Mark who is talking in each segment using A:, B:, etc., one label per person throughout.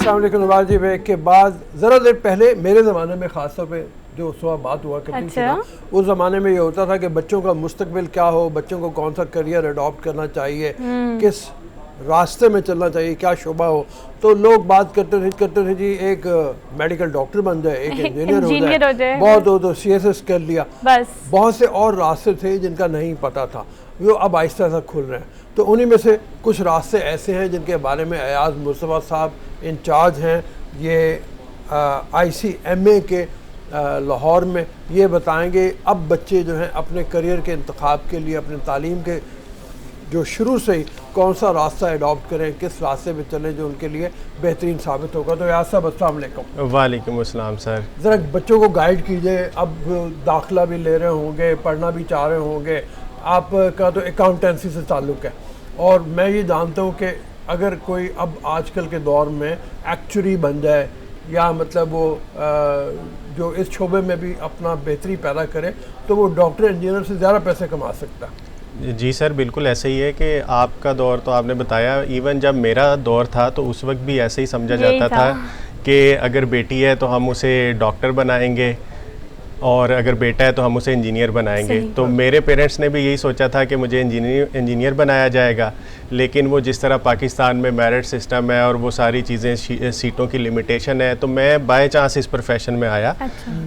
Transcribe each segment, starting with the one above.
A: अस्सलाम वालेकुम नवाज जी। ब्रेक के बाद ज़रा देर पहले मेरे ज़माने में ख़ास तौर पे जो उस वक्त बात हुआ करती थी ना, उस ज़माने में ये होता था कि बच्चों का मुस्तकबिल क्या हो, बच्चों को कौन सा करियर अडॉप्ट करना चाहिए, किस रास्ते में चलना चाहिए, क्या शोबा हो। तो लोग बात करते थे जी एक मेडिकल डॉक्टर बन जाए, एक इंजीनियर हो जाए, बहुत हो तो CSS कर लिया, बस। बहुत से और रास्ते थे जिनका नहीं पता था, वो अब आहिस्ता आहिस्ता खुल रहे हैं। तो उन्हीं में से कुछ रास्ते ऐसे हैं जिनके बारे में अयाज मुस्तफ़ा साहब इंचार्ज हैं, ये ICMA के लाहौर में, ये बताएंगे अब बच्चे जो हैं अपने करियर के इंतखाब के लिए, अपने तालीम के जो शुरू से ही कौन सा रास्ता अडॉप्ट करें, किस रास्ते पे चलें जो उनके लिए बेहतरीन साबित होगा। तो यार साहब अस्सलाम वालेकुम।
B: वालेकुम अस्सलाम सर।
A: ज़रा बच्चों को गाइड कीजिए, अब दाखिला भी ले रहे होंगे, पढ़ना भी चाह रहे होंगे, आपका तो अकाउंटेंसी से ताल्लुक़ है, और मैं ये जानता हूँ कि अगर कोई अब आजकल के दौर में एक्चुअली बन जाए या मतलब वो जो इस शोबे में भी अपना बेहतरी पैदा करे, तो वो डॉक्टर इंजीनियर से ज़्यादा पैसे कमा सकता है।
B: जी सर, बिल्कुल ऐसे ही है कि आपका दौर तो आपने बताया, इवन जब मेरा दौर था तो उस वक्त भी ऐसे ही समझा जाता था कि अगर बेटी है तो हम उसे डॉक्टर बनाएंगे और अगर बेटा है तो हम उसे इंजीनियर बनाएंगे। तो मेरे पेरेंट्स ने भी यही सोचा था कि मुझे इंजीनियर बनाया जाएगा, लेकिन वो जिस तरह पाकिस्तान में मेरिट सिस्टम है और वो सारी चीज़ें, सीटों की लिमिटेशन है, तो मैं बाय चांस इस प्रोफेशन में आया।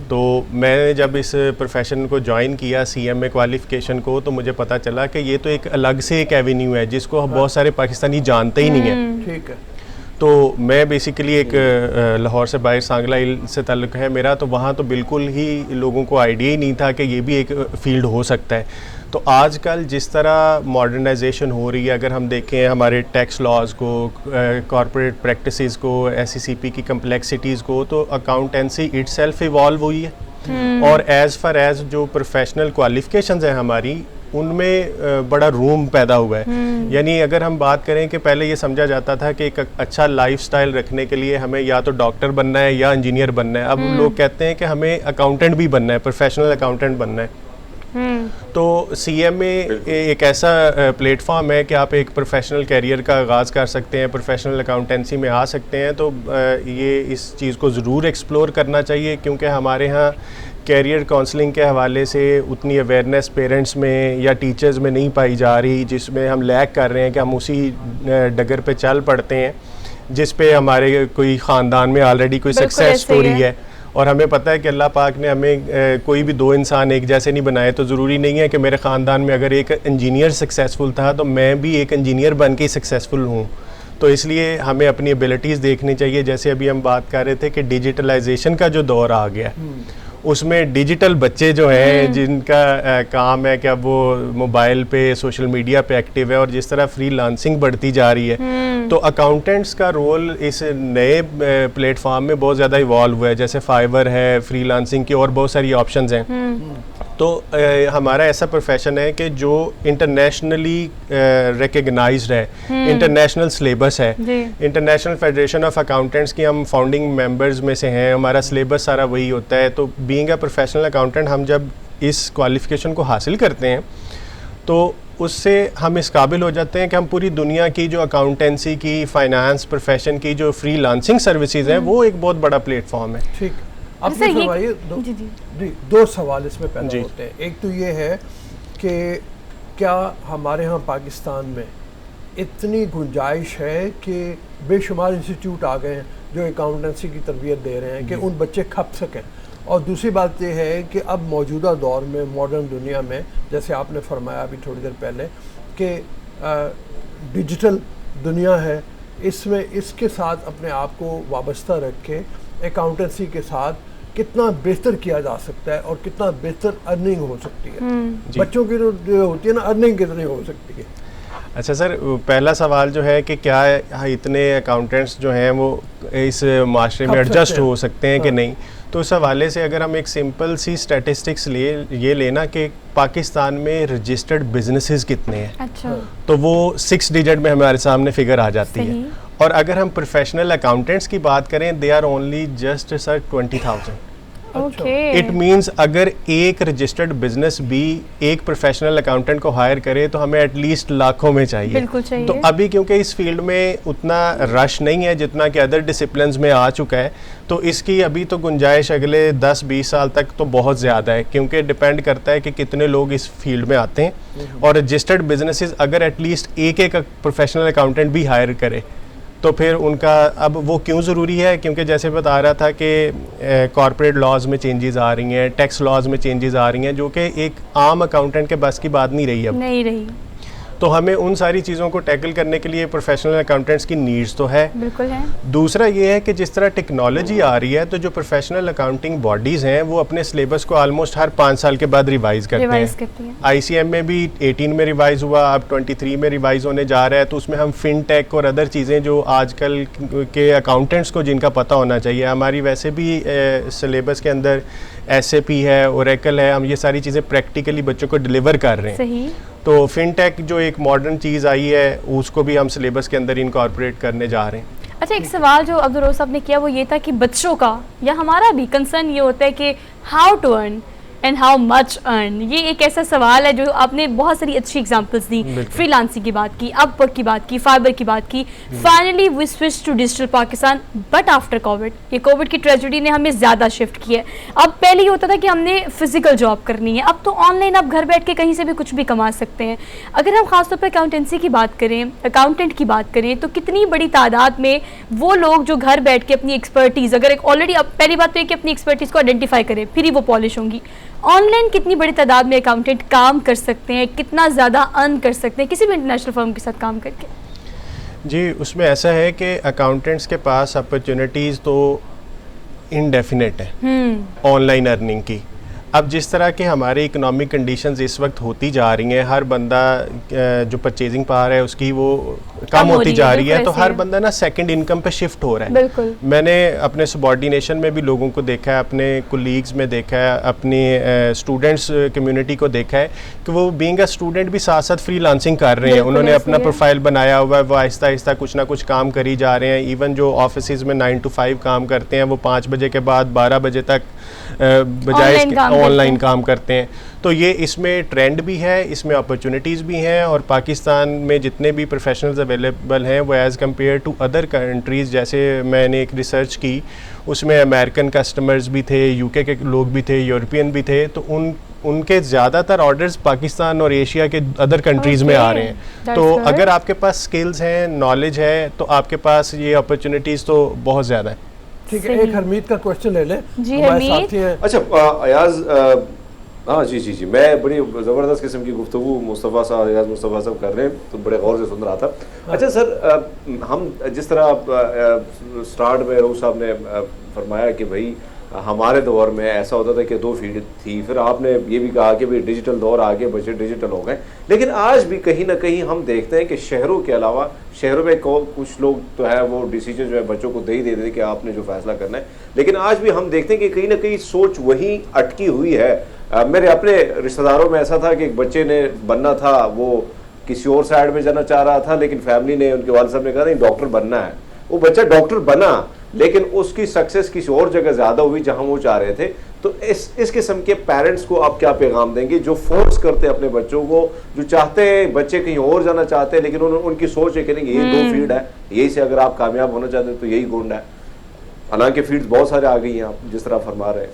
B: तो मैंने जब इस प्रोफेशन को ज्वाइन किया, CMA क्वालिफ़िकेशन को, तो मुझे पता चला कि ये तो एक अलग से एक एवेन्यू है जिसको बहुत सारे पाकिस्तानी जानते ही नहीं है।
A: ठीक है।
B: तो मैं बेसिकली एक लाहौर से बाहर सांगला से ताल्लुक़ है मेरा, तो वहाँ तो बिल्कुल ही लोगों को आइडिया ही नहीं था कि ये भी एक फ़ील्ड हो सकता है। तो आजकल जिस तरह मॉडर्नाइजेशन हो रही है, अगर हम देखें हमारे टैक्स लॉज को, कॉर्पोरेट प्रैक्टिसेस को, SECP की कम्प्लेक्सिटीज़ को, तो अकाउंटेंसी इटसेल्फ इवॉल्व हुई है। और एज़ फार एज़ जो प्रोफेशनल क्वालिफ़िकेशंस हैं हमारी, उनमें बड़ा रूम पैदा हुआ है। यानी अगर हम बात करें कि पहले ये समझा जाता था कि एक अच्छा लाइफस्टाइल रखने के लिए हमें या तो डॉक्टर बनना है या इंजीनियर बनना है, अब लोग कहते हैं कि हमें अकाउंटेंट भी बनना है, प्रोफेशनल अकाउंटेंट बनना है। तो CMA एक ऐसा प्लेटफॉर्म है कि आप एक प्रोफेशनल कैरियर का आगाज़ कर सकते हैं, प्रोफेशनल अकाउंटेंसी में आ सकते हैं। तो ये इस चीज़ को ज़रूर एक्सप्लोर करना चाहिए, क्योंकि हमारे यहाँ कैरियर काउंसलिंग के हवाले से उतनी अवेयरनेस पेरेंट्स में या टीचर्स में नहीं पाई जा रही, जिसमें हम लैग कर रहे हैं कि हम उसी डगर पे चल पड़ते हैं जिस पे हमारे कोई ख़ानदान में ऑलरेडी कोई सक्सेस स्टोरी है। और हमें पता है कि अल्लाह पाक ने हमें कोई भी दो इंसान एक जैसे नहीं बनाए, तो ज़रूरी नहीं है कि मेरे ख़ानदान में अगर एक इंजीनियर सक्सेसफुल था तो मैं भी एक इंजीनियर बन के सक्सेसफुल हूँ। तो इसलिए हमें अपनी एबिलिटीज़ देखनी चाहिए। जैसे अभी हम बात कर रहे थे कि डिजिटलाइजेशन का जो दौर आ गया, उसमें डिजिटल बच्चे जो हैं जिनका काम है कि अब वो मोबाइल पे, सोशल मीडिया पे एक्टिव है, और जिस तरह फ्रीलांसिंग बढ़ती जा रही है, तो अकाउंटेंट्स का रोल इस नए प्लेटफॉर्म में बहुत ज़्यादा इवॉल्व हुआ है। जैसे फाइवर है, फ्रीलांसिंग की और बहुत सारी ऑप्शंस हैं। तो हमारा ऐसा प्रोफेशन है कि जो इंटरनेशनली रिकग्नाइज्ड है, इंटरनेशनल सिलेबस है, इंटरनेशनल फेडरेशन ऑफ अकाउंटेंट्स की हम फाउंडिंग मेंबर्स में से हैं, हमारा सिलेबस सारा वही होता है। तो बीइंग अ प्रोफेशनल अकाउंटेंट, हम जब इस क्वालिफिकेशन को हासिल करते हैं तो उससे हम इस काबिल हो जाते हैं कि हम पूरी दुनिया की जो अकाउंटेंसी की, फाइनेंस प्रोफेशन की जो फ्रीलांसिंग सर्विसेज हैं, वो एक बहुत बड़ा प्लेटफॉर्म है।
A: ठीक, अब फरमाइए। दो सवाल इसमें पैदा होते हैं। एक तो ये है कि क्या हमारे यहाँ पाकिस्तान में इतनी गुंजाइश है कि बेशुमार इंस्टीट्यूट आ गए हैं जो अकाउंटेंसी की तरबियत दे रहे हैं कि उन बच्चे खप सकें। और दूसरी बात यह है कि अब मौजूदा दौर में, मॉडर्न दुनिया में, जैसे आपने फरमाया अभी थोड़ी देर पहले कि डिजिटल दुनिया है, इसमें इसके साथ अपने आप को वाबस्ता रख के अकाउंटेंसी के साथ कितना बेहतर किया जा सकता है और कितना बेहतर अर्निंग हो सकती है। बच्चों की जो होती है ना, अर्निंग कितनी हो सकती है।
B: अच्छा सर, पहला सवाल जो है कि क्या इतने अकाउंटेंट्स जो हैं वो इस माशरे में एडजस्ट हो सकते हैं कि नहीं, तो उस हवाले से अगर हम एक सिंपल सी स्टैटिस्टिक्स ये लेना कि पाकिस्तान में रजिस्टर्ड बिजनेसेस कितने हैं, अच्छा, तो वो 6 डिजिट में हमारे सामने फिगर आ जाती है। और अगर हम प्रोफेशनल अकाउंटेंट्स की बात करें, they are only just sir 20,000। It means अगर एक रजिस्टर्ड बिजनेस भी एक प्रोफेशनल अकाउंटेंट को हायर करे तो हमें एटलीस्ट लाखों में चाहिए।
C: बिल्कुल चाहिए।
B: तो अभी क्योंकि इस फील्ड में उतना रश नहीं है जितना कि अदर डिसिप्लिन्स में आ चुका है, तो इसकी अभी तो गुंजाइश अगले 10-20 साल तक तो बहुत ज़्यादा है, क्योंकि डिपेंड करता है कि कितने लोग इस फील्ड में आते हैं। और रजिस्टर्ड बिजनेसेस अगर एटलीस्ट एक प्रोफेशनल अकाउंटेंट भी हायर करे तो फिर उनका, अब वो क्यों ज़रूरी है, क्योंकि जैसे बता रहा था कि कॉर्पोरेट लॉज में चेंजेस आ रही हैं, टैक्स लॉज में चेंजेस आ रही हैं, जो कि एक आम अकाउंटेंट के बस की बात नहीं रही अब।
C: नहीं रही।
B: तो हमें उन सारी चीज़ों को टैकल करने के लिए प्रोफेशनल अकाउंटेंट्स की नीड्स तो है।
C: बिल्कुल है।
B: दूसरा ये है कि जिस तरह टेक्नोलॉजी आ रही है तो जो प्रोफेशनल अकाउंटिंग बॉडीज़ हैं वो अपने सिलेबस को ऑलमोस्ट हर 5 साल के बाद रिवाइज़ करते हैं। ICM में भी 18 में रिवाइज़ हुआ, अब 23 में रिवाइज़ होने जा रहा है। तो उसमें हम फिनटेक और अदर चीज़ें जो आजकल के अकाउंटेंट्स को जिनका पता होना चाहिए, हमारी वैसे भी सिलेबस के अंदर SAP है, ओरेकल है, हम ये सारी चीज़ें प्रैक्टिकली बच्चों को डिलीवर कर रहे हैं।
C: सही।
B: तो फिनटेक जो एक मॉडर्न चीज़ आई है उसको भी हम सिलेबस के अंदर इनकॉर्पोरेट करने जा रहे हैं।
C: अच्छा, एक सवाल जो अब्दुल रऊफ साहब ने किया वो ये था कि बच्चों का या हमारा भी कंसर्न ये होता है कि how to earn and how much earn. ये एक ऐसा सवाल है जो आपने बहुत सारी अच्छी एग्जांपल्स दी, फ्रीलांसिंग की बात की, अपवर्क की बात की, फाइबर की बात की। Finally we switch to digital Pakistan, but after COVID, ये कोविड की ट्रेजेडी ने हमें ज़्यादा शिफ्ट किया है। अब पहले ये होता था कि हमने फिजिकल जॉब करनी है, अब तो ऑनलाइन आप घर बैठ के कहीं से भी कुछ भी कमा सकते हैं। अगर हम खासतौर पर अकाउंटेंसी की बात करें, अकाउंटेंट की बात करें, तो कितनी बड़ी तादाद में वो लोग जो घर बैठ के अपनी एक्सपर्टीज़, अगर एक ऑलरेडी, अब पहली बात तो ये कि अपनी एक्सपर्टीज़ को आइडेंटिफाई करें, फिर ही वो पॉलिश होंगी। ऑनलाइन कितनी बड़ी तादाद में अकाउंटेंट काम कर सकते हैं, कितना ज़्यादा अर्न कर सकते हैं किसी भी इंटरनेशनल फर्म के साथ काम करके?
B: जी, उसमें ऐसा है कि अकाउंटेंट्स के पास अपॉर्चुनिटीज़ तो इनडेफिनेट है ऑनलाइन अर्निंग की। अब जिस तरह के हमारे इकोनॉमिक कंडीशंस इस वक्त होती जा रही हैं, हर बंदा जो परचेजिंग पावर है उसकी वो कम होती जा रही है, तो हर बंदा ना सेकंड इनकम पे शिफ्ट हो रहा है।
C: बिल्कुल।
B: मैंने अपने सबॉर्डिनेशन में भी लोगों को देखा है, अपने कोलीग्स में देखा है, अपनी स्टूडेंट्स कम्युनिटी को देखा है कि वो बीइंग अ स्टूडेंट भी साथ साथ फ्रीलांसिंग कर रहे हैं। उन्होंने अपना प्रोफाइल बनाया हुआ है, वो आहिस्ता आहिस्ता कुछ ना कुछ काम करी जा रहे हैं। इवन जो ऑफिस में 9 to 5 काम करते हैं वो 5 बजे के बाद 12 बजे तक बजाय ऑनलाइन काम करते हैं। तो ये इसमें ट्रेंड भी है, इसमें अपॉर्चुनिटीज़ भी हैं, और पाकिस्तान में जितने भी प्रोफेशनल्स अवेलेबल हैं वो as compared to other countries, जैसे मैंने एक रिसर्च की उसमें अमेरिकन कस्टमर्स भी थे, UK के लोग भी थे, यूरोपियन भी थे, तो उनके ज़्यादातर ऑर्डर्स पाकिस्तान और एशिया के अदर कंट्रीज़ में आ रहे हैं। तो अगर आपके पास स्किल्स हैं, नॉलेज है, तो आपके पास ये अपॉर्चुनिटीज़ तो बहुत ज़्यादा है।
A: ठीक है, एक हरमीत का क्वेश्चन ले लें।
C: जी हरमीत।
D: अच्छा अयाज, हाँ जी, मैं बड़ी ज़बरदस्त किस्म की गुफ्तगू मुस्तफ़ा साहब, अयाज मुस्तफ़ा साहब कर रहे हैं, तो बड़े गौर से सुन रहा था। अच्छा सर, हम जिस तरह स्टार्ट में रऊफ साहब ने फरमाया कि भाई हमारे दौर में ऐसा होता था कि 2 फील्ड थी, फिर आपने ये भी कहा कि भाई डिजिटल दौर आ गया, बच्चे डिजिटल हो गए, लेकिन आज भी कहीं ना कहीं हम देखते हैं कि शहरों के अलावा, शहरों में कुछ लोग तो है वो डिसीजन जो है बच्चों को दे ही देते कि आपने जो फैसला करना है, लेकिन आज भी हम देखते हैं कि कहीं ना कहीं सोच वही अटकी हुई है। मेरे अपने रिश्तेदारों में ऐसा था कि एक बच्चे ने बनना था, वो किसी और साइड में जाना चाह रहा था, लेकिन फैमिली ने, उनके वालिद साहब ने कहा नहीं डॉक्टर बनना है। वो बच्चा डॉक्टर बना, लेकिन उसकी सक्सेस किसी और जगह ज़्यादा हुई जहां वो चाह रहे थे। तो इस किस्म के पेरेंट्स को आप क्या पैगाम देंगे जो फोर्स करते हैं अपने बच्चों को, जो चाहते हैं बच्चे कहीं और जाना चाहते हैं, लेकिन उनकी सोच है कि नहीं यही 2 फील्ड है, यही से अगर आप कामयाब होना चाहते हैं तो यही गुण है, हालांकि फील्ड्स बहुत सारे आ गई हैं, आप जिस तरह फरमा रहे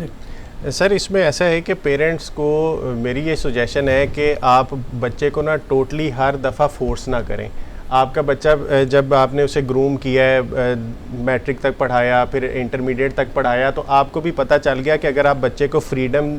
D: हैं।
B: सर, इसमें ऐसा है कि पेरेंट्स को मेरी ये सजेशन है कि आप बच्चे को ना टोटली हर दफ़ा फोर्स ना करें। आपका बच्चा जब आपने उसे ग्रूम किया है, मैट्रिक तक पढ़ाया, फिर इंटरमीडिएट तक पढ़ाया, तो आपको भी पता चल गया कि अगर आप बच्चे को फ्रीडम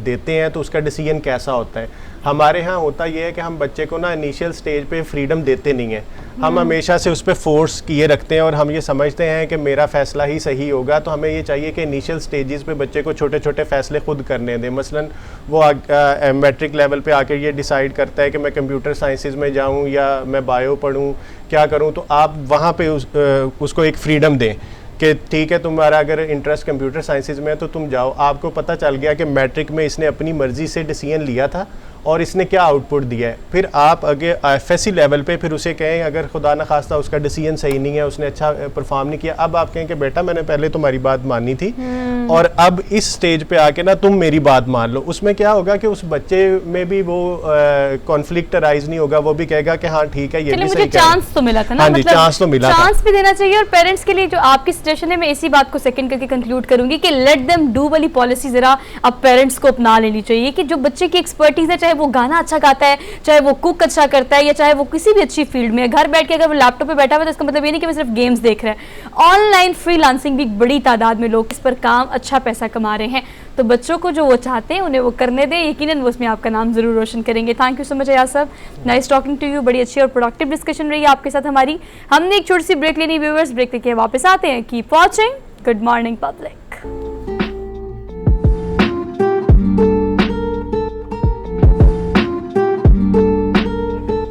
B: देते हैं तो उसका डिसीजन कैसा होता है। हमारे यहाँ होता ये है कि हम बच्चे को ना इनिशियल स्टेज पे फ्रीडम देते नहीं हैं, हम हमेशा से उस पर फोर्स किए रखते हैं और हम ये समझते हैं कि मेरा फ़ैसला ही सही होगा। तो हमें ये चाहिए कि इनिशियल स्टेजेस पे बच्चे को छोटे छोटे फ़ैसले खुद करने दें। मसलन वो मैट्रिक लेवल पे आकर ये डिसाइड करता है कि मैं कंप्यूटर साइंसेज में जाऊँ या मैं बायो पढ़ूँ, क्या करूँ, तो आप वहाँ पर उसको एक फ़्रीडम दें कि ठीक है, तुम्हारा अगर इंटरेस्ट कंप्यूटर साइंसेज में है तो तुम जाओ। आपको पता चल गया कि मैट्रिक में इसने अपनी मर्ज़ी से डिसीजन लिया था और इसने क्या आउटपुट दिया है। फिर आप अगर FSC लेवल पे फिर उसे कहें, अगर खुदा न खास्ता उसका डिसीजन सही नहीं है, उसने अच्छा परफॉर्म नहीं किया, अब आप कहें कि बेटा मैंने पहले तुम्हारी बात मानी थी और अब इस स्टेज पे आके ना तुम मेरी बात मान लो, उसमें क्या होगा कि उस बच्चे में भी वो कॉन्फ्लिक्ट अराइज नहीं होगा, वो भी कहेगा कि हाँ ठीक है ये भी सही
C: चांस तो मिला था ना,
B: हाँ जी, चांस तो मिला था,
C: चांस भी देना चाहिए। और पेरेंट्स के लिए जो आपकी सजेशन है, मैं इसी बात को सेकंड करके कंक्लूड करूंगी कि लेट देम डू वाली पॉलिसी जरा अब पेरेंट्स को अपना लेनी चाहिए कि जो बच्चे की एक्सपर्टीज है, चाहे वो गाना अच्छा गाता है, चाहे वो कुक अच्छा करता है, या चाहे वो किसी भी अच्छी फील्ड में, घर बैठ के अगर वो लैपटॉप पे बैठा हुआ है तो इसका मतलब ये नहीं कि वो सिर्फ गेम्स देख रहा है। ऑनलाइन फ्रीलांसिंग भी बड़ी तादाद में लोग इस पर काम अच्छा पैसा कमा रहे हैं, तो बच्चों को जो वो चाहते हैं उन्हें वो करने दें, यकीनन वो उसमें आपका नाम जरूर रोशन करेंगे। Thank you so much Ayaz साहब, नाइस टॉकिंग टू यू। बड़ी अच्छी और प्रोडक्टिव डिस्कशन रही आपके साथ हमारी। हमने एक छोटी सी ब्रेक लेनी, व्यूअर्स ब्रेक लेके वापस आते हैं। Keep watching good morning public.